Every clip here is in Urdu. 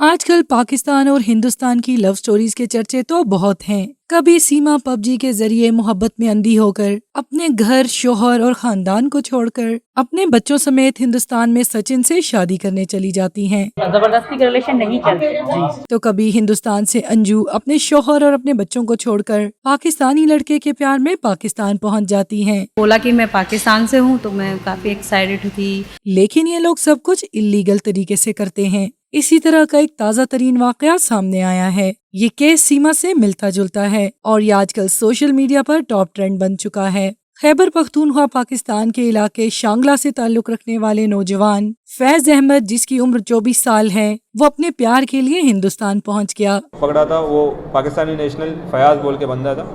آج کل پاکستان اور ہندوستان کی لو سٹوریز کے چرچے تو بہت ہیں۔ کبھی سیما پب جی کے ذریعے محبت میں اندھی ہو کر اپنے گھر، شوہر اور خاندان کو چھوڑ کر اپنے بچوں سمیت ہندوستان میں سچن سے شادی کرنے چلی جاتی ہیں، زبردستی کے ریلیشن نہیں چلتے۔ تو کبھی ہندوستان سے انجو اپنے شوہر اور اپنے بچوں کو چھوڑ کر پاکستانی لڑکے کے پیار میں پاکستان پہنچ جاتی ہیں۔ بولا کہ میں پاکستان سے ہوں تو میں کافی ایکسائٹڈ تھی، لیکن یہ لوگ سب کچھ اللیگل طریقے سے کرتے ہیں۔ اسی طرح کا ایک تازہ ترین واقعہ سامنے آیا ہے۔ یہ کیس سیما سے ملتا جلتا ہے اور یہ آج کل سوشل میڈیا پر ٹاپ ٹرینڈ بن چکا ہے۔ خیبر پختونخوا پاکستان کے علاقے شانگلہ سے تعلق رکھنے والے نوجوان فیض احمد، جس کی عمر 24 سال ہے، وہ اپنے پیار کے لیے ہندوستان پہنچ گیا۔ پکڑا تھا وہ پاکستانی نیشنل فیاض بول کے بندہ تھا۔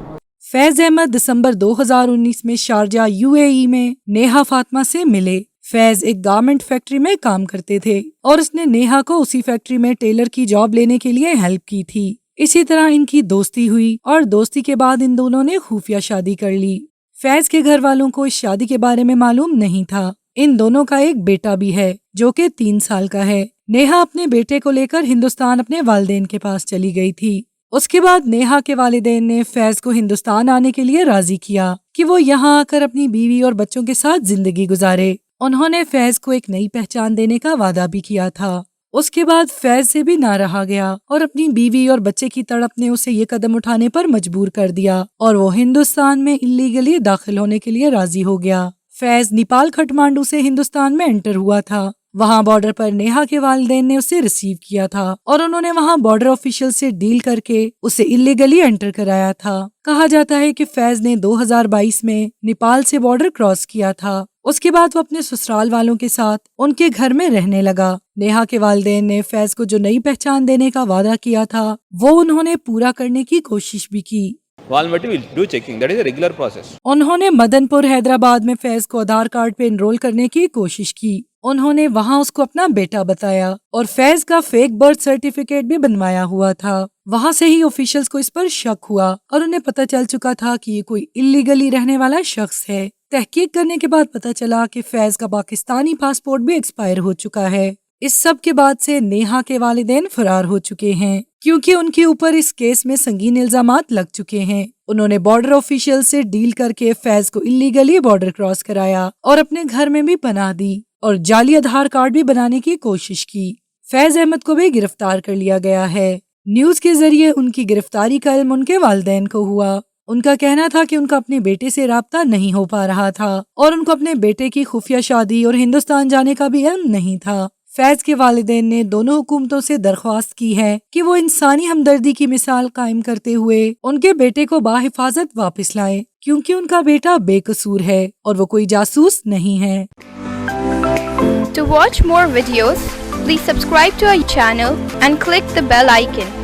فیض احمد دسمبر 2019 میں شارجہ UAE میں نیہا فاطمہ سے ملے۔ فیض ایک گارمنٹ فیکٹری میں کام کرتے تھے اور اس نے نیہا کو اسی فیکٹری میں ٹیلر کی جاب لینے کے لیے ہیلپ کی تھی۔ اسی طرح ان کی دوستی ہوئی اور دوستی کے بعد ان دونوں نے خفیہ شادی کر لی۔ فیض کے گھر والوں کو اس شادی کے بارے میں معلوم نہیں تھا۔ ان دونوں کا ایک بیٹا بھی ہے جو کہ 3 سال کا ہے۔ نیہا اپنے بیٹے کو لے کر ہندوستان اپنے والدین کے پاس چلی گئی تھی۔ اس کے بعد نیہا کے والدین نے فیض کو ہندوستان آنے کے لیے راضی کیا کہ وہ یہاں آ کر اپنی بیوی اور بچوں کے ساتھ زندگی گزارے۔ انہوں نے فیض کو ایک نئی پہچان دینے کا وعدہ بھی کیا تھا۔ اس کے بعد فیض سے بھی نہ رہا گیا اور اپنی بیوی اور بچے کی تڑپ نے اسے یہ قدم اٹھانے پر مجبور کر دیا اور وہ ہندوستان میں اللیگلی داخل ہونے کے لیے راضی ہو گیا۔ فیض نیپال کھٹمانڈو سے ہندوستان میں انٹر ہوا تھا۔ وہاں بارڈر پر نیہا کے والدین نے اسے ریسیو کیا تھا اور انہوں نے وہاں بارڈر آفیشل سے ڈیل کر کے اسے اللیگلی انٹر کرایا تھا۔ کہا جاتا ہے کہ فیض نے 2022 میں نیپال سے بارڈر کراس کیا تھا۔ اس کے بعد وہ اپنے سسرال والوں کے ساتھ ان کے گھر میں رہنے لگا۔ نیہا کے والدین نے فیض کو جو نئی پہچان دینے کا وعدہ کیا تھا وہ انہوں نے پورا کرنے کی کوشش بھی کی۔ Valmati will do checking. That is a regular process. انہوں نے مدن پور حیدرآباد میں فیض کو آدھار کارڈ پہ انرول کرنے کی کوشش کی۔ انہوں نے وہاں اس کو اپنا بیٹا بتایا اور فیض کا فیک برتھ سرٹیفکیٹ بھی بنوایا ہوا تھا۔ وہاں سے ہی آفیشلز کو اس پر شک ہوا اور انہیں پتہ چل چکا تھا کہ یہ کوئی اللیگلی رہنے والا شخص ہے۔ تحقیق کرنے کے بعد پتہ چلا کہ فیض کا پاکستانی پاسپورٹ بھی ایکسپائر ہو چکا ہے۔ اس سب کے بعد سے نیہا کے والدین فرار ہو چکے ہیں کیونکہ ان کے اوپر اس کیس میں سنگین الزامات لگ چکے ہیں۔ انہوں نے بارڈر آفیشل سے ڈیل کر کے فیض کو اللیگلی بارڈر کراس کرایا اور اپنے گھر میں بھی پناہ دی اور جعلی آدھار کارڈ بھی بنانے کی کوشش کی۔ فیض احمد کو بھی گرفتار کر لیا گیا ہے۔ نیوز کے ذریعے ان کی گرفتاری کا علم ان کے والدین کو ہوا۔ ان کا کہنا تھا کہ ان کا اپنے بیٹے سے رابطہ نہیں ہو پا رہا تھا اور ان کو اپنے بیٹے کی خفیہ شادی اور ہندوستان جانے کا بھی علم نہیں تھا۔ فیض کے والدین نے دونوں حکومتوں سے درخواست کی ہے کہ وہ انسانی ہمدردی کی مثال قائم کرتے ہوئے ان کے بیٹے کو باحفاظت واپس لائیں کیونکہ ان کا بیٹا بے قصور ہے اور وہ کوئی جاسوس نہیں ہے۔ To watch more videos, please subscribe to our channel and click the bell icon.